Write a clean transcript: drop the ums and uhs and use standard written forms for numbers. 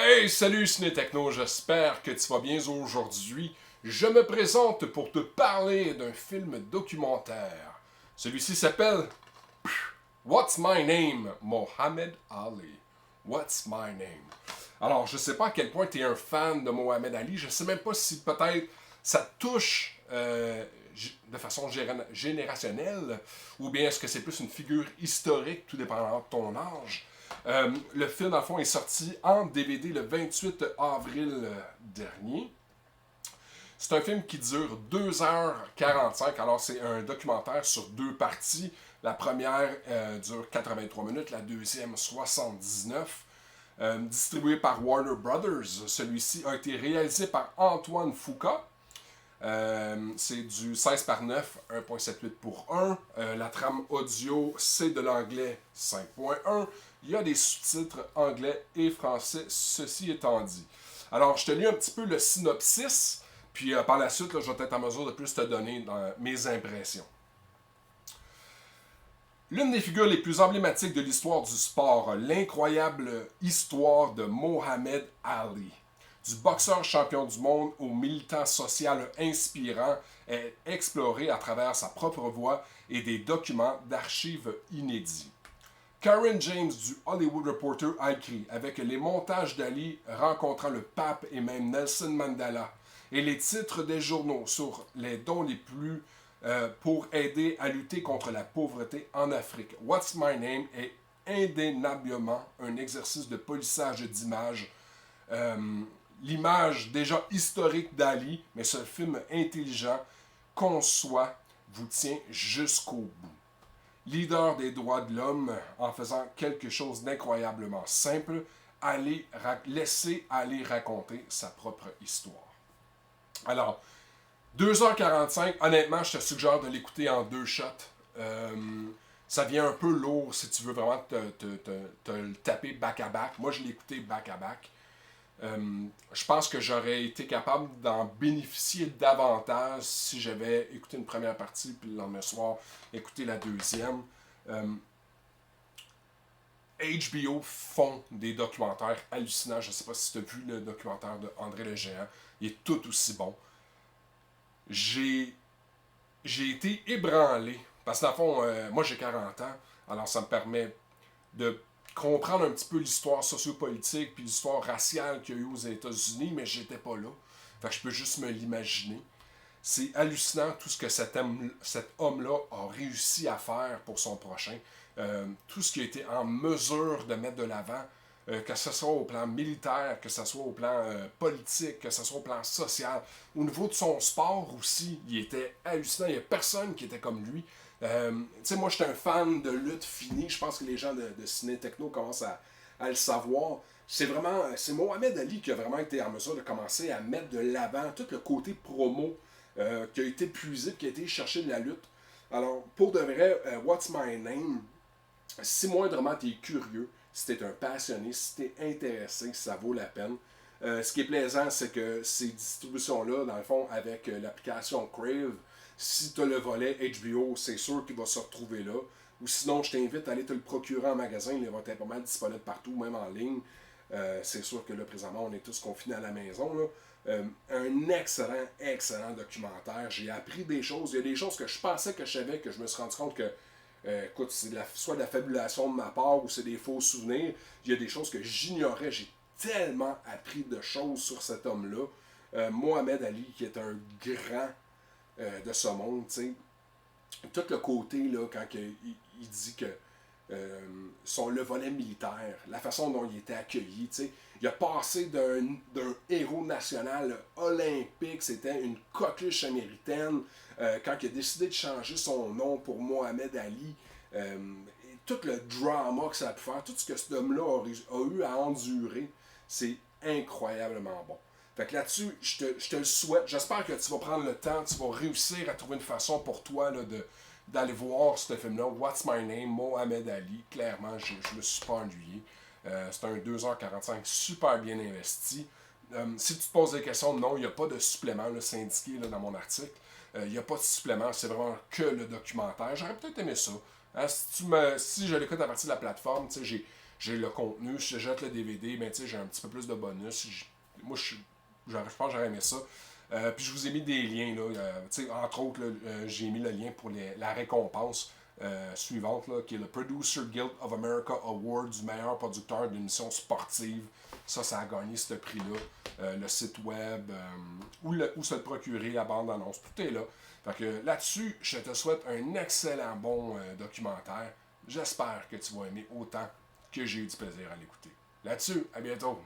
Hey, salut Ciné-Techno, j'espère que tu vas bien aujourd'hui. Je me présente pour te parler d'un film documentaire. Celui-ci s'appelle What's My Name? Mohammed Ali. What's My Name? Alors, je sais pas à quel point tu es un fan de Mohamed Ali. Je sais même pas si peut-être ça te touche de façon générationnelle ou bien est-ce que c'est plus une figure historique, tout dépendant de ton âge. Le film, dans le fond, est sorti en DVD le 28 avril dernier. C'est un film qui dure 2h45. Alors, c'est un documentaire sur deux parties. La première dure 83 minutes, la deuxième 79. Distribué par Warner Brothers. Celui-ci a été réalisé par Antoine Fuqua. C'est du 16 par 9, 1.78 pour 1. La trame audio, c'est de l'anglais 5.1. Il y a des sous-titres anglais et français, ceci étant dit. Alors, je te lis un petit peu le synopsis, puis par la suite, là, je vais être en mesure de plus te donner mes impressions. L'une des figures les plus emblématiques de l'histoire du sport, l'incroyable histoire de Mohamed Ali. Du boxeur champion du monde au militant social inspirant est exploré à travers sa propre voix et des documents d'archives inédits. Karen James du Hollywood Reporter a écrit avec les montages d'Ali rencontrant le pape et même Nelson Mandela et les titres des journaux sur les dons les plus pour aider à lutter contre la pauvreté en Afrique. What's My Name est indéniablement un exercice de polissage d'images. L'image déjà historique d'Ali, mais ce film intelligent, conçoit, vous tient jusqu'au bout. Leader des droits de l'homme, en faisant quelque chose d'incroyablement simple, laisser aller raconter sa propre histoire. Alors, 2h45, honnêtement, je te suggère de l'écouter en deux shots. Ça vient un peu lourd si tu veux vraiment te le taper back-à-back. Moi, je l'ai écouté back-à-back. Je pense que j'aurais été capable d'en bénéficier davantage si j'avais écouté une première partie, puis le lendemain soir, écouté la deuxième. HBO font des documentaires hallucinants. Je ne sais pas si tu as vu le documentaire de André le Géant. Il est tout aussi bon. J'ai été ébranlé. Parce que dans le fond, moi j'ai 40 ans. Alors ça me permet de comprendre un petit peu l'histoire sociopolitique puis l'histoire raciale qu'il y a eu aux États-Unis, mais j'étais pas là. Fait que je peux juste me l'imaginer. C'est hallucinant tout ce que cet homme-là a réussi à faire pour son prochain. Tout ce qui a été en mesure de mettre de l'avant, que ce soit au plan militaire, que ce soit au plan politique, que ce soit au plan social. Au niveau de son sport aussi, il était hallucinant. Il n'y a personne qui était comme lui. Tu sais, moi, j'étais un fan de lutte finie. Je pense que les gens de Ciné-Techno commencent à le savoir. C'est Mohamed Ali qui a vraiment été en mesure de commencer à mettre de l'avant tout le côté promo qui a été puisé, qui a été cherché de la lutte. Alors, pour de vrai, What's My Name, si moindrement tu es curieux, si tu es un passionné, si tu es intéressé, ça vaut la peine. Ce qui est plaisant, c'est que ces distributions-là, dans le fond, avec l'application Crave, si tu as le volet HBO, c'est sûr qu'il va se retrouver là. Ou sinon, je t'invite à aller te le procurer en magasin. Il va être pas mal disponible partout, même en ligne. C'est sûr que là, présentement, on est tous confinés à la maison. Là. Un excellent, excellent documentaire. J'ai appris des choses. Il y a des choses que je pensais que je savais, que je me suis rendu compte que, écoute, c'est soit de la fabulation de ma part ou c'est des faux souvenirs. Il y a des choses que j'ignorais. J'ai tellement appris de choses sur cet homme-là. Mohamed Ali, qui est un grand de ce monde, tu sais. Tout le côté, là, quand il dit que le volet militaire, la façon dont il était accueilli, tu sais. Il a passé d'un héros national olympique, c'était une coqueluche américaine, quand il a décidé de changer son nom pour Mohamed Ali. Tout le drama que ça a pu faire, tout ce que cet homme-là a eu à endurer, c'est incroyablement bon. Fait que là-dessus, je te le souhaite. J'espère que tu vas prendre le temps, tu vas réussir à trouver une façon pour toi là, d'aller voir ce film-là. What's My Name, Mohamed Ali. Clairement, je me suis pas ennuyé. C'est un 2h45 super bien investi. Si tu te poses des questions, non, il n'y a pas de supplément là, syndiqué là, dans mon article. Il n'y a pas de supplément, c'est vraiment que le documentaire. J'aurais peut-être aimé ça. Hein, si je l'écoute à partir de la plateforme, tu sais, j'ai le contenu. Si je jette le DVD, ben, j'ai un petit peu plus de bonus. Moi, je pense que j'aurais aimé ça. Puis je vous ai mis des liens. Là, entre autres, là, j'ai mis le lien pour la récompense suivante, là, qui est le Producer Guild of America Award du meilleur producteur d'une émission sportive. Ça a gagné ce prix-là. Le site web, où se le procurer, la bande-annonce, tout est là. Fait que là-dessus, je te souhaite un excellent bon documentaire. J'espère que tu vas aimer autant que j'ai eu du plaisir à l'écouter. Là-dessus, à bientôt!